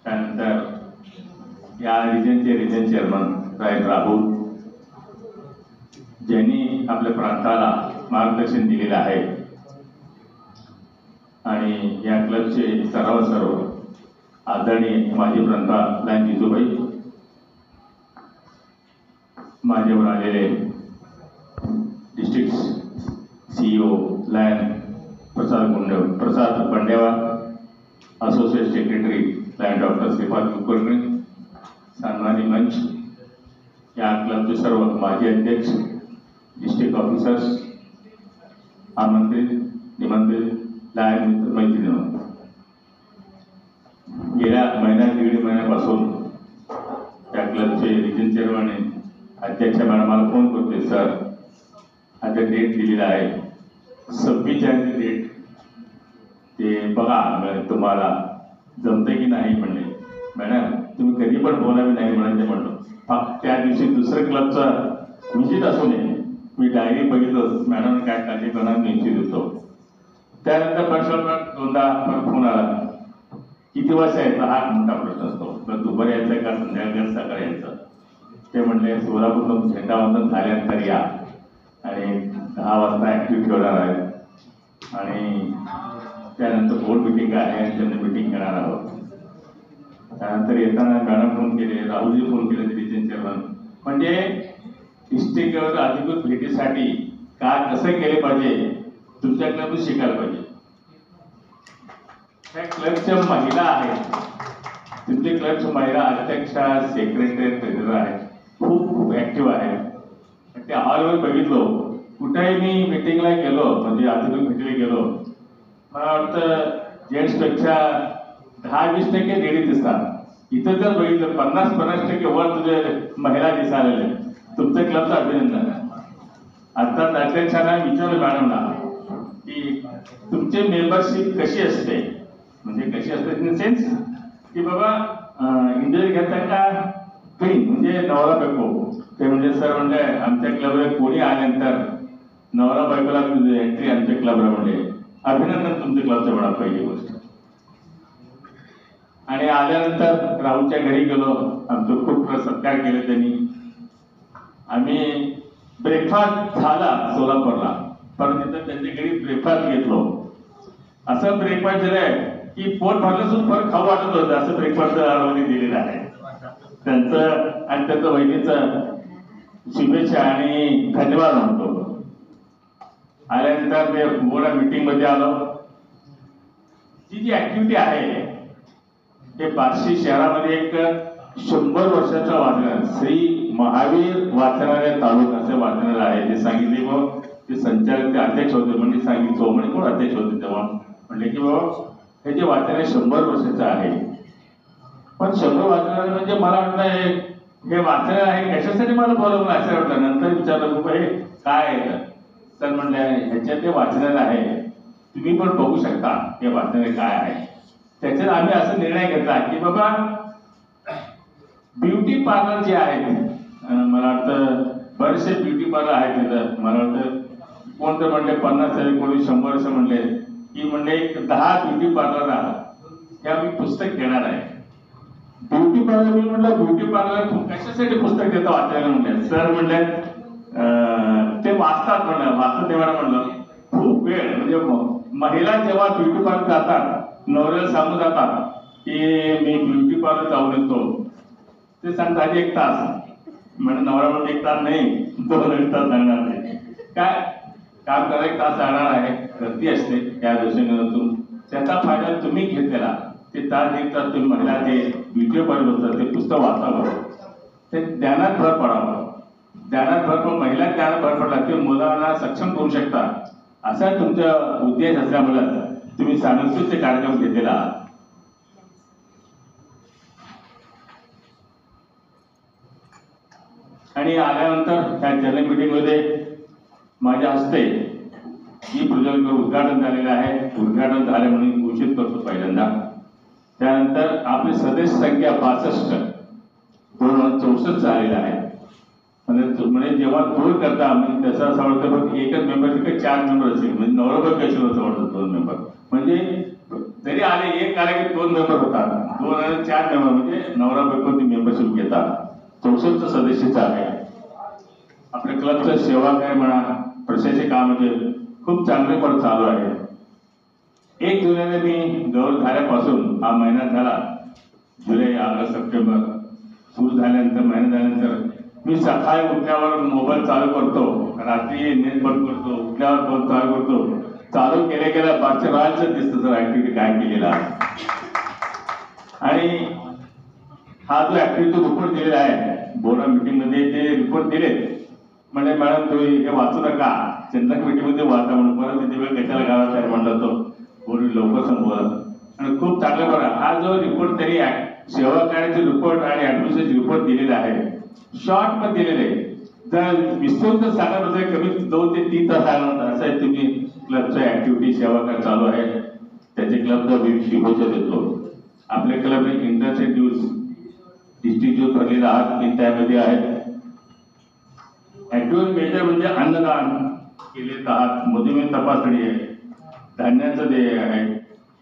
त्यानंतर या रिजनचे चेअरमन रायन राहुल ज्यांनी आपल्या प्रांताला मार्गदर्शन दिलेलं आहे आणि या क्लबचे सर्व आदरणीय माजी प्रांता लायन जिजूबाई, माझ्यावर आलेले district CEO Lion Prasad Bandewa, associate secretary Lion doctor Shripad Kulkarni, सन्मानी मंच, या क्लबचे सर्व माजी अध्यक्ष, डिस्ट्रिक्ट ऑफिसर्स, आमंत्रित निमंत्रित लायन मित्र मैत्रिणी, गेल्या दीड महिन्यापासून त्या क्लबचे रिजन चेअरमन अध्यक्ष मॅडमाला फोन करते, सर आता डेट दिलेला आहे 26 जानेवारी डेट ते बघा तुम्हाला जमतंय की नाही म्हणले. मॅडम तुम्ही कधी पण बोलावे नाही म्हणून ते म्हणलो. फक्त त्या दिवशी दुसरं क्लबचं विजिट असू नये, मी डायरी बघितलं मॅडम काय काळजी करणार निश्चित होतो. त्यानंतर परत दोनदा फोन आला, किती वाजता यायचा हा मोठा प्रश्न असतो. तर दुपारी यायचं का संध्याकाळी सकाळी यायचं. ते म्हणले सोलापूरला झेंडावंदन झाल्यानंतर या आणि 10 वाजता ऍक्टिव्हिटी होणार आहे आणि त्यानंतर बोर्ड मिटिंग आहे आणि त्यांना मिटिंग घेणार आहोत. त्यानंतर येताना मॅडम फोन केले, राहुलजी फोन केले डिव्हिजन चेअरमन. म्हणजे इष्टिकेवर अधिकृत भेटीसाठी काय कसं केले पाहिजे तुमच्या क्लबने शिकायला पाहिजे. त्या क्लबच्या महिला आहेत, तुमच्या क्लबच्या महिला अध्यक्ष, सेक्रेटरी, ट्रेझरर आहेत, खूप ऍक्टिव्ह आहेत. त्या हॉलवर बघितलो, कुठेही मी मिटिंगला गेलो म्हणजे अधिकृत भेटीला गेलो, मला वाटतं जेंट्सपेक्षा 10-20% लेडीज दिसतात. इथं जर बघितलं 50% वर तुझे महिला दिसायला. तुमच्या क्लबचं अभिनंदन. आता अध्यक्षांना विचारलं मॅडमला की तुमची मेंबरशिप कशी असते, म्हणजे कशी असते इन सेन्स की बाबा इंडिव्हिज्युअल घेता का क्लीन म्हणजे नवरा बायको. ते म्हणजे सर म्हणजे आमच्या क्लबला कोणी आल्यानंतर नवरा बायकोला एंट्री आमच्या क्लबला म्हणजे अभिनंदन तुमच्या क्लबचं म्हणा पहिली गोष्ट. आणि आल्यानंतर राहुलच्या घरी गेलो, आमचं खूप सत्कार केलं त्यांनी. आम्ही ब्रेकफास्ट झाला सोलापूरला, पण तिथं त्यांच्या घरी ब्रेकफास्ट घेतलो. असं ब्रेकफास्ट दिलंय की पोट भरलं सुद्धा परत खाऊ वाटत होतं. असं ब्रेकफास्ट दिलेलं आहे त्यांचं. आणि त्याचं वहिनीचं शुभेच्छा आणि धन्यवाद म्हणतो. आल्यानंतर ते बोर्ड मीटिंग मध्ये आलो. जी ऍक्टिव्हिटी आहे ते बार्शी शहरामध्ये एक 100 वर्षाचं वाचनालय, श्री महावीर वाचनालय तालुक्याचं वाचनालय आहे. ते सांगितले बाबा ते संचालक ते अध्यक्ष होते, म्हणजे सांगितलं चौमणी कोण अध्यक्ष होते तेव्हा म्हणले की बाबा हे जे वाचनालय 100 वर्षाचं आहे. पण 100 वाचनालय म्हणजे मला वाटलं हे वाचनालय आहे कशासाठी मला बोलवलं असं वाटलं. नंतर विचारलं बाबा हे काय आहे तर म्हणलं ह्याच्यात ते वाचनालय आहे, तुम्ही पण बघू शकता हे वाचनालय काय आहे. त्याच्यात आम्ही असा निर्णय घेतला की बाबा ब्युटी पार्लर जे आहेत, मला वाटतं बरेचसे ब्युटी पार्लर आहेत तिथं. मला वाटतं कोणतं म्हणले 50 कोणी 100 असं म्हणले की म्हणले एक 10 ब्युटी पार्लर हे आम्ही पुस्तक घेणार आहे. ब्युटी पार्लर मी म्हटलं ब्युटी पार्लर कशासाठी पुस्तक देतो वाचायला म्हणले. सर म्हणले ते वाचतात म्हणलं, वाचत तेव्हा म्हणलं खूप वेळ म्हणजे महिला जेव्हा ब्युटी पार्लर जातात नवऱ्याला सांगून जातात की मी ब्युटी पार्लर जाऊन येतो, ते सांगतात 1 तास. म्हणजे नवरा म्हणजे 1 तास नाही 2 तास जाणार नाही. काय काम करा 1 तास जाणार आहे, गर्दी असते त्या दिवसातून. त्याचा फायदा तुम्ही घेतलेला ते तास 1 तास तुम्ही महिला ते ब्युटी पार्लर बसतात ते पुस्तक वाचावं, ते ज्ञानात भर पडावं. ज्ञानात भर पण महिला ज्ञानात भर पडला ते मुलांना सक्षम करू शकता असा तुमचा उद्देश असल्यामुळे तुम्ही सांस्कृतिक कार्यक्रम घेतलेला आहात. आणि आल्यानंतर त्या जनरल मीटिंग मध्ये माझ्या हस्ते ही प्रोजेक्ट उद्घाटन झालेलं आहे. उद्घाटन झाले म्हणून घोषित करतो पहिल्यांदा. त्यानंतर आपली सदस्य संख्या 62 2064 झालेलं आहे. म्हणजे जेव्हा दूर करता म्हणजे त्याचा असं वाटतं फक्त एकच मेंबर तिकडे 4 मेंबर असेल म्हणजे नवरा कशी होतं वाटतं 2 मेंबर. म्हणजे जरी आले एक आले की 2 मेंबर होतात, 2 आणि 4 मेंबर म्हणजे नवरा बायको ती मेंबरशिप घेतात. 64 सदस्याचं आहे. आपल्या क्लबचं सेवा काय म्हणा प्रशासकीय काम म्हणजे खूप चांगले पण चालू आहे. 1 जुलैला मी गौरव झाल्यापासून हा महिना झाला, जुलै ऑगस्ट सप्टेंबर सुरू झाल्यानंतर महिना झाल्यानंतर मी सकाळी उठल्यावर मोबाईल चालू करतो, रात्री नेट बंद करतो, उठल्यावर फोन चालू करतो. चालू केल्या केल्या बारच्या राहायचं दिसतं सर ऍक्टिव्हिटी काय केलेला. आणि हा जो ऍक्टिव्हिटी रिपोर्ट दिलेला आहे बोर्ड मीटिंग मध्ये ते रिपोर्ट दिले म्हणजे मॅडम तुम्ही हे वाचू नका चिंतक मीटिंग मध्ये वाचा म्हणून परत किती वेळ कशाला गावात आहे म्हणलं तो बोर्ड लवकर संपवलं. आणि खूप चांगलं बघा हा जो रिपोर्ट त्यांनी सेवा कार्याचे रिपोर्ट आणि ऍडमिनिस्ट्रेटिव्ह रिपोर्ट दिलेला आहे शॉर्ट मध्ये दिलेले आहे. जर विस्तृत सांगत होते कमी 2 ते 3 तास आहे असं आहे तुम्ही क्लबच्या ऍक्टिव्हिटी सेवा कार्य चालू आहे त्याचे क्लबचा मी शुभेच्छा देतो. आपल्या क्लबने इंटरसेंटिव्ह डिस्ट्रिक्ट भरलेला आहात की त्यामध्ये आहेत. ऍक्टिव्ह मेजर म्हणजे अन्नदान केले आहात, मधुमेह तपासणी आहे, धान्याचं देय आहे,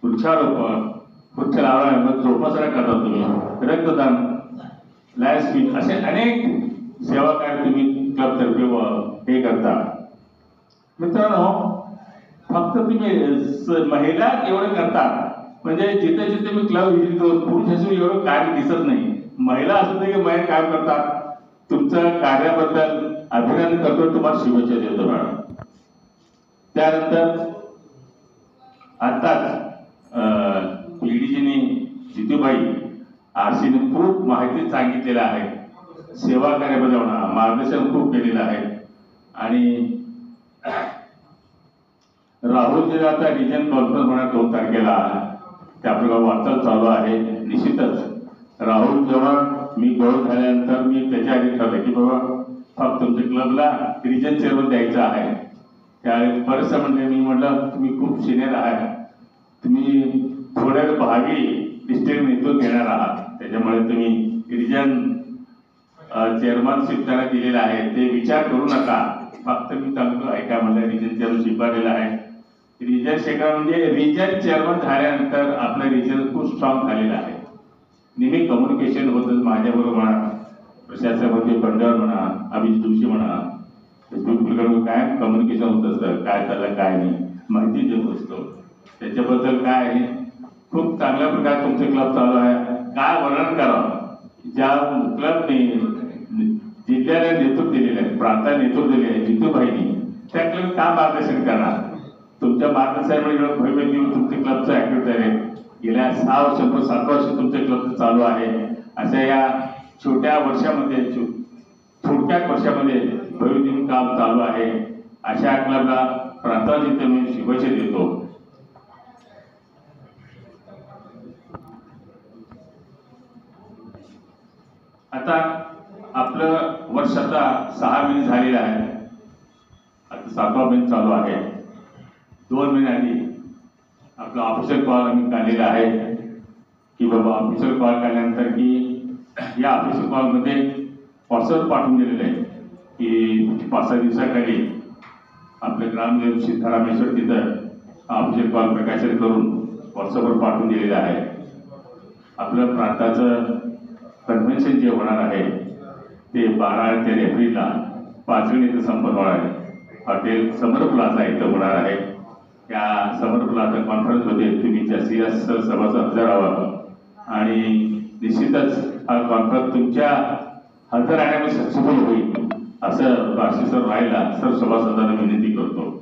वृक्षारोपण, वृक्ष लावण्यामध्ये जोपासना करता तुम्ही, रक्तदान, लायन्स मीट असे अनेक सेवा कार्य तुम्ही क्लबतर्फे हे करता. मित्रांनो, फक्त तुम्ही महिला एवढं करतात म्हणजे जिथे जिथे मी क्लब व्हिजिट करतो पुरुष असून एवढं कार्य दिसत नाही. महिला असून की महिला काय करतात. तुमचं कार्याबद्दल अभिनंदन करतो, तुम्हाला शुभेच्छा देतो मॅडम. त्यानंतर आताच पीडीजीने जितूबाई आरसीने खूप माहिती सांगितलेलं आहे. सेवा कार्याबद्दल मार्गदर्शन खूप केलेलं आहे. आणि राहुल जे आता रिजन कॉन्फरन्स होणार 2 तारखेला त्याप्रकारे वाटचाल चालू आहे. निश्चितच राहुल जेव्हा मी गौरव झाल्यानंतर मी त्याच्या आधी ठरलं की बाबा फक्त तुमच्या क्लबला रिजन चेअरमन द्यायचं आहे. त्यावेळी बरेचसे म्हणजे मी म्हटलं तुम्ही खूप सिनियर आहात, तुम्ही थोड्या भावी डिस्ट्रिक्ट नेतृत्व घेणार आहात, त्याच्यामुळे तुम्ही रिजन चेअरमनशिप त्याला दिलेलं आहे. ते विचार करू नका, फक्त मी सांगतो ऐका. म्हणलं रिजन चेअरमन शिकवलेलं आहे. रिजन शेखर म्हणजे रिजन चेअरमन झाल्यानंतर आपलं रिजन खूप स्ट्रॉंग झालेलं आहे. नेहमी कम्युनिकेशन होतं माझ्याबरोबर म्हणा, प्रशासनामध्ये बंडावर म्हणा, अभिजित जोशी म्हणा, फेसबुककडून काय कम्युनिकेशन होत असतं, काय चाललं काय नाही माहिती देत असतो. त्याच्याबद्दल काय आहे खूप चांगल्या प्रकारे तुमचे क्लब चालू आहे. काय वर्णन करावं. ज्या क्लबने जिल्ह्याला नेतृत्व दिलेलं आहे, प्रांताला नेतृत्व दिले आहे जितूबाईंनी, त्या क्लब काय मार्गदर्शन करणार. तुमच्या मार्गदर्शनामुळे भव्य दिवस तुमचे क्लबचं ऍक्टिव्ह आहे. गेल्या 6 वर्ष 7 वर्ष तुमच्या क्लबचं चालू आहे. अशा या छोट्या वर्षामध्ये थोडक्यात वर्षामध्ये भव्य दिवस काम चालू आहे. अशा क्लबला प्रांताजित मी शुभेच्छा देतो. आता आपलं वर्ष आता 6 महिने झालेलं आहे. आता 7वा महिना चालू आहे. 2 महिने आधी आपला ऑफिशियल कॉल आम्ही काढलेला आहे की बाबा ऑफिशियल कॉल काढल्यानंतर की या ऑफिशियल कॉलमध्ये व्हॉट्सअप पाठवून दिलेलं आहे की 5-6 दिवसाखाली आपल्या ग्रामदेव सिद्धारामेश्वर तिथं ऑफिशियल कॉल प्रकाशित करून व्हॉट्सअपवर पाठवून दिलेलं आहे. आपल्या प्रांताचं कन्व्हेन्शन जे होणार आहे ते 12 ते एप्रिलला पाचगणी इथं संपन्न होणार आहे. हॉटेल समर प्लाझा इथं होणार आहे. त्या समर प्लाझा कॉन्फरन्समध्ये तुम्ही जास्तीत जास्त सभासद हजर राहावं आणि निश्चितच हा कॉन्फरन्स तुमच्या हजर राहण्यामध्ये सक्सेसफुल होईल असं बार्शी सर राहायला सर्व सभासदांना विनंती करतो.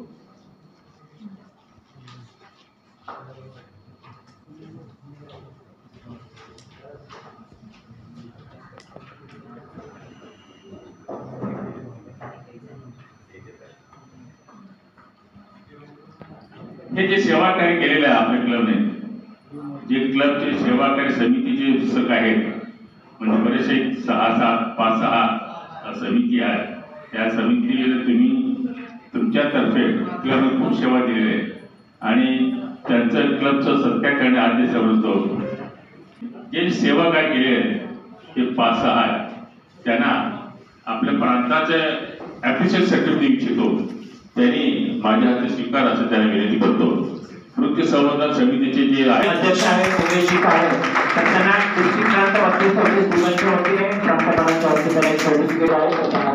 हे जे सेवा कार्य केलेलं आहे आपल्या क्लबने, जे क्लबचे सेवा कार्य समितीचे पुस्तक आहेत म्हणजे बरेचसे 5-6 समिती आहेत. त्या समितीला तुम्ही तुमच्यातर्फे क्लबने खूप सेवा दिलेली आहे आणि त्यांचं क्लबचं सत्कार करणे आदेश समजतो. जे सेवा कार्य केले आहेत ते 5-6 आहेत. त्यांना आपल्या प्रांताचं ॲप्रिशिएशन सर्टिफिकेट देऊ इच्छितो. त्यांनी माझ्या हाती स्वीकार असं त्यांना विनंती करतो. वृक्ष संवर्धन समितीचे जे अध्यक्ष आहेत उमेशजी काळे तर त्यांना कृषी प्रांत वतीच्या वतीने प्रांताच्या वतीने सर्टिफिकेट आहे त्यांना.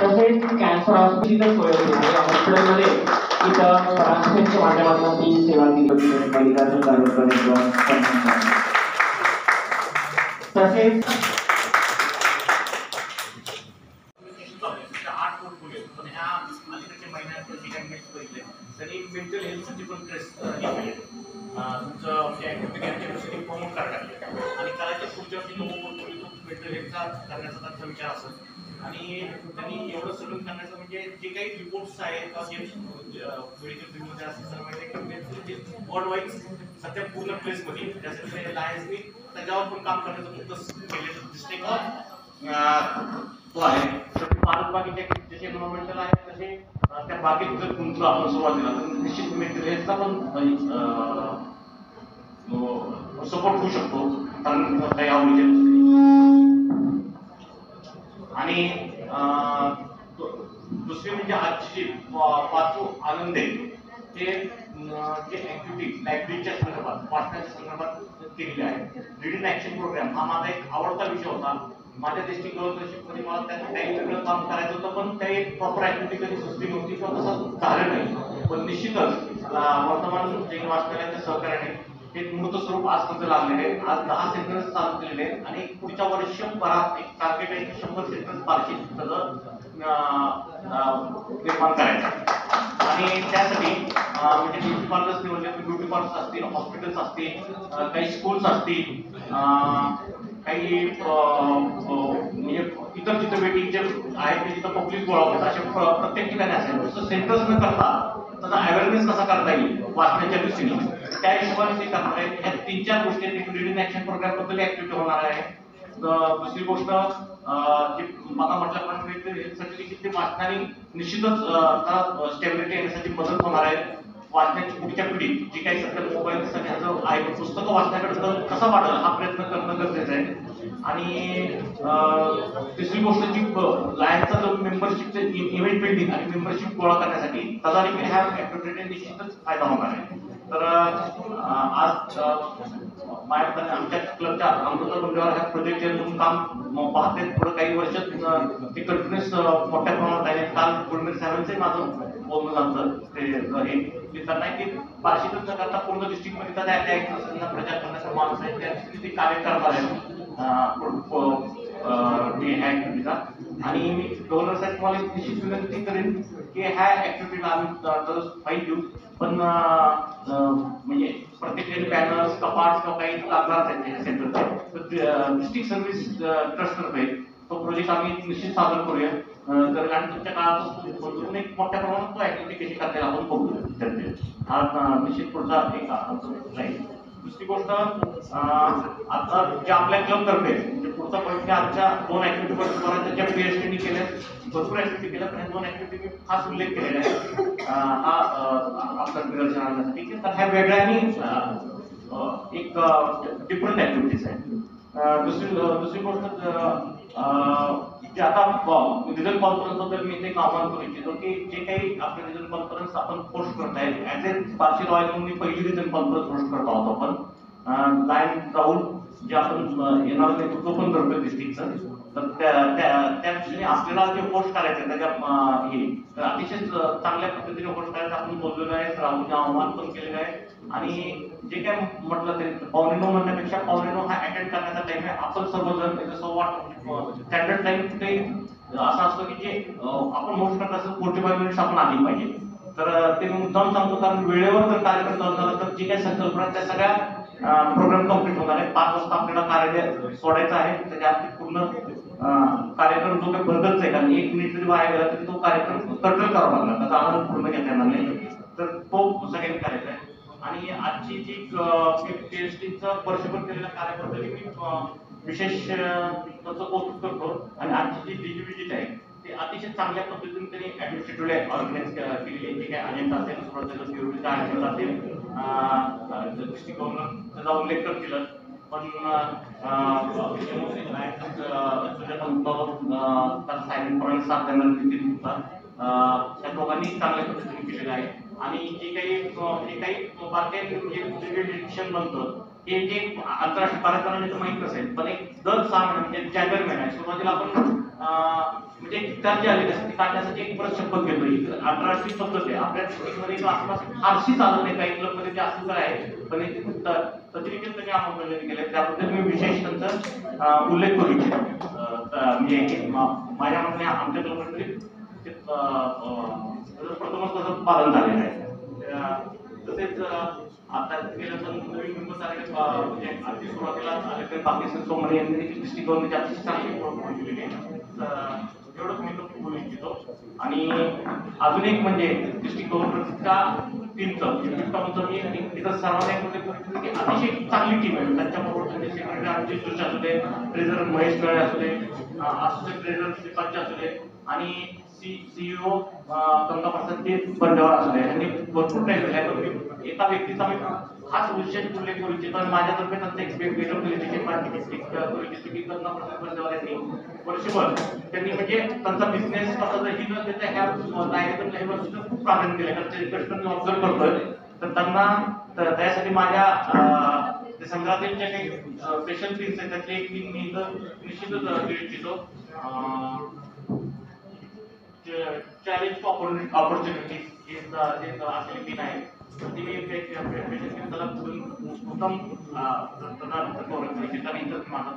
तसेच कॅन्सर हॉस्पिटलची सोय होती आणि हॉस्पिटलमध्ये इथं ट्रान्सफरच्या माध्यमातून ती सेवा दिली होती मल्लिकार्जुन जाधव. तसेच त्यांनी मेंटल हेल्थसाठी पण तुमचं ऍक्टिव्हिटी प्रमोट करायला लागले आणि करायचे पुढच्या मेंटल हेल्थचा करण्याचा त्यांचा विचार असेल. आणि त्यांनी एवढं सगळं करण्याचं म्हणजे जे काही रिपोर्ट्स आहेत मेडिकल फील्डमध्ये असं सर्व माहिती वर्ल्ड वाईड सध्या पूर्ण प्लेसमध्ये त्यासाठी लायन्सनी त्याच्यावर पण काम करण्याचं फोकस केलेलं दिसते का तो आहे. भारत बाकीच्या जसे एन्व्हायरमेंटल आहे तसे त्या बागेत जर तुमचं आपण सुरुवातीला तर निश्चित मेंटेनन्सचा पण सपोर्ट होऊ शकतो कारण काही आवडीचे आणि दुसरी म्हणजे आजची वाचू आनंद आहे ते जे ऍक्टिव्हिटी लायब्ररीच्या संदर्भात वाचण्याच्या संदर्भात केलेली आहे. रीडिंग ऍक्शन प्रोग्राम हा माझा एक आवडता विषय होता. माझ्या डिस्ट्रिक्ट गव्हर्नरशिपमध्ये मला त्यात काही वेगळं काम करायचं होतं पण काही एक प्रॉपर ऍक्टिव्हिटी कधी सुचली नव्हती किंवा तसं झालं नाही. पण निश्चितच वर्तमान जैन वाचनालयाच्या सहकार्याने ते मूर्त स्वरूप आज कसं लागलेले आहे. आज 10 सेंटर्स चालू केलेले आहेत आणि पुढच्या वर्षभरात एक टार्गेट आहे 100 सेंटर्स पारशी सगळं निर्माण करायचं आणि त्यासाठी म्हणजे ब्युटी पार्लर्स निवडले तर ब्युटी पार्लर्स असतील, हॉस्पिटल्स असतील, काही स्कूल्स असतील, काही म्हणजे इतर जिथं वेटिंग जे आहेत तिथं पब्लिक गोळा होतात अशा प्रत्येक ठिकाणी असेल सेंटर्स न करता त्याचा अवेअरनेस कसा करता येईल वाचण्याच्या दृष्टीने त्या हिशोबाने ते करणार आहेत. ह्या 3-4 गोष्टी रीडिंग ऍक्शन प्रोग्राम बद्दल ऍक्टिव्हिटी होणार आहे. दुसरी गोष्ट जी मला म्हटल्याप्रमाणे सर्टिफिकेट ते वाचणारी निश्चितच स्टेबिलिटी येण्यासाठी मदत होणार आहे. वाचण्याची पुढच्या पिढीत जी काही सध्या मोबाईल सगळ्यांचं आहे पुस्तकं वाचण्याकडे कसा वाढेल हा प्रयत्न करणं गरजेचं आहे. आणि तिसरी गोष्ट जी लायनचा जो मेंबरशिपचे इव्हेंट बिल्डिंग आणि मेंबरशिप गोळा करण्यासाठी त्याचा देखील ह्या ऍक्टिव्हिटीने निश्चितच फायदा होणार आहे. तर आज माझ्या आमच्या क्लबच्या अमृता मंडळावर ह्या प्रोजेक्ट म्हणून काम पाहते पुढे काही वर्षात ते कंटिन्युअस मोठ्या प्रमाणात आहे. काल गुडमेर साहेबांचे माझं बोलणं झालं ते त्यांना की बार्शीतच न करता पूर्ण डिस्ट्रिक्टमध्ये त्या प्रचार करण्याचा माणूस आहे त्या दृष्टीने ते कार्य करणार आहे ऍक्टिव्हिटीचा. आणि मी गव्हर्नर साहेब तुम्हाला निश्चित विनंती करेन की ह्या ऍक्टिव्हिटीला आम्ही फाईल देऊ पण म्हणजे प्रत्येक बॅनर्स कपाट किंवा काही लागणार आहेत सेंटरचे तर डिस्ट्रिक्ट सर्व्हिस ट्रस्टतर्फे तो प्रोजेक्ट आम्ही निश्चित सादर करूया. तर आणि तुमच्या काळात एक मोठ्या प्रमाणात तो ऍक्टिव्हिटी कशी करता आपण बघूया. हा निश्चित पुढचा एक राहील. दुसरी गोष्ट आता जे आपल्या क्लब तर्फे म्हणजे पुढचा पॉईंट आमच्या 2 ऍक्टिव्हिटी ज्या पीएचडीनी केल्या भरपूर ऍक्टिव्हिटी केल्या पण 2 ऍक्टिव्हिटी मी खास उल्लेख केलेला आहे हा आपल्या निदर्शन आणण्यासाठी की ह्या वेगळ्याने एक डिफरंट ऍक्टिव्हिटीज आहेत. दुसरी गोष्ट जे आता रिझल्ट कॉन्फरन्स बद्दल मी एक आव्हान करू इच्छितो की जे काही आपले रिझल्ट कॉन्फरन्स आपण पोस्ट करताय ऍज ए बार्शी रॉयल म्हणून मी पहिली रिझल्ट कॉन्फरन्स पोस्ट करत आहोत आपण लायन राहुल जे आपण येणार नेतृत्व पण करतोय डिस्ट्रिक्टचं तर त्या दृष्टीने आपल्याला जे पोस्ट करायचं त्याच्या हे तर अतिशय चांगल्या पद्धतीने पोस्ट करायचं आपण बोललेलो आहे. राहुलने आव्हान पण केलेलं आहे आणि जे काय म्हटलं तरी 9:15 म्हणण्यापेक्षा 9:15 हा अटेंड करण्याचा टाइम आहे. आपण सर्वजण स्टँडर्ड टाइम कुठे असा असतो की जे आपण मोस्ट करत असतो 45 मिनिट्स आपण आली पाहिजे. तर ते मुद्दाम सांगतो कारण वेळेवर जर कार्यक्रम चालू झाला तर जी काही संकल्पना त्या सगळ्या प्रोग्राम कम्प्लीट होणार आहे. 5 वाजता आपल्याला कार्यालय सोडायचं आहे त्याच्या पूर्ण कार्यक्रम जो काही बदलच आहे कारण 1 मिनिट जरी वाया गेला तरी तो कार्यक्रम कंट्रोल करावा लागला त्याचा आनंद पूर्ण घेता येणार नाही. तर तो सगळ्यांनी करायचा आहे. आणि आजची जी पीएचडीचं वर्षभर केलेल्या कार्याबद्दल मी विशेष त्याचं कौतुक करतो. आणि आजची जी डिजिबिलिटी आहे ते अतिशय चांगल्या पद्धतीने त्यांनी ऍडमिनिस्ट्रेटिव्हली ऑर्गनाईज केलेली जी काही अजेंडा असेल सुरुवातीला पीओडीचा अजेंडा असेल डिस्ट्रिक्ट गव्हर्नर त्याचा उल्लेख कर केला पण सायलेंट साथ देणार देखील होता त्या दोघांनी चांगल्या पद्धतीने केलेलं आहे. आणि जे काही बारकाई म्हणजे डिसिशन बनतं हे जे आंतरराष्ट्रीय कार्यक्रमाने माहीत नसेल पण एक दर 6 महिने म्हणजे जानेवारी महिना आहे सुरुवातीला आपण म्हणजे चार्ज आली असते काढण्यासाठी एक परत शपथ घेतो. ही आंतरराष्ट्रीय पद्धत आहे आपल्या डिस्ट्रिक्टमध्ये आसपास फारशी चालत नाही काही क्लबमध्ये ते असं तर आहे पण तज्रिकेत त्यांनी आमंत्रण केले त्याबद्दल मी विशेष त्यांचा उल्लेख करू इच्छितो. म्हणजे माझ्या म्हणणे आमच्या क्लबमध्ये प्रथमच त्याचं पालन झालेलं आहे. तसेच आता गेल्या नवीन मेंबर्स आले म्हणजे अगदी सुरुवातीला आले तर पाकिस्तान सोमवारी यांनी डिस्ट्रिक्ट गव्हर्नरची अतिशय चांगली ओळख केलेली आहे. एवढंच मी बोलू इच्छितो. आणि अजून एक म्हणजे डिस्ट्रिक्ट गव्हर्नरच्या टीमचं मी तिथं सर्वांना की अतिशय चांगली टीम आहे. त्यांच्याबरोबर त्यांचे सेक्रेटरी आमचे जोश असू दे ट्रेझरर महेश गळे असू दे असू दे ट्रेझरर श्रीपादचे असू दे आणि CEO गंगाप्रसादजी बंडेवार असले यांनी भरपूर काही केलं आहे. पण मी एका व्यक्तीचा मी खास विशेष उल्लेख करू इच्छितो आणि माझ्यातर्फे त्यांचं एक्सपेक्टेशन की गंगाप्रसाद बंडेवार यांनी वर्षभर त्यांनी म्हणजे त्यांचा बिझनेस स्वतःचा ही न देता ह्या डायरेक्ट लेवलवर सुद्धा खूप प्राधान्य दिलं. कारण कस्टमर ऑब्झर्व करतोय तर त्यांना त्यासाठी माझ्या संघातील जे काही स्पेशल थिंग्स आहेत त्यातले एक मी निश्चितच देऊ इच्छितो. चॅलेंज ऑपॉर्च्युनिटी हे असलेली पिन आहे ती मी त्याला उत्तम माझा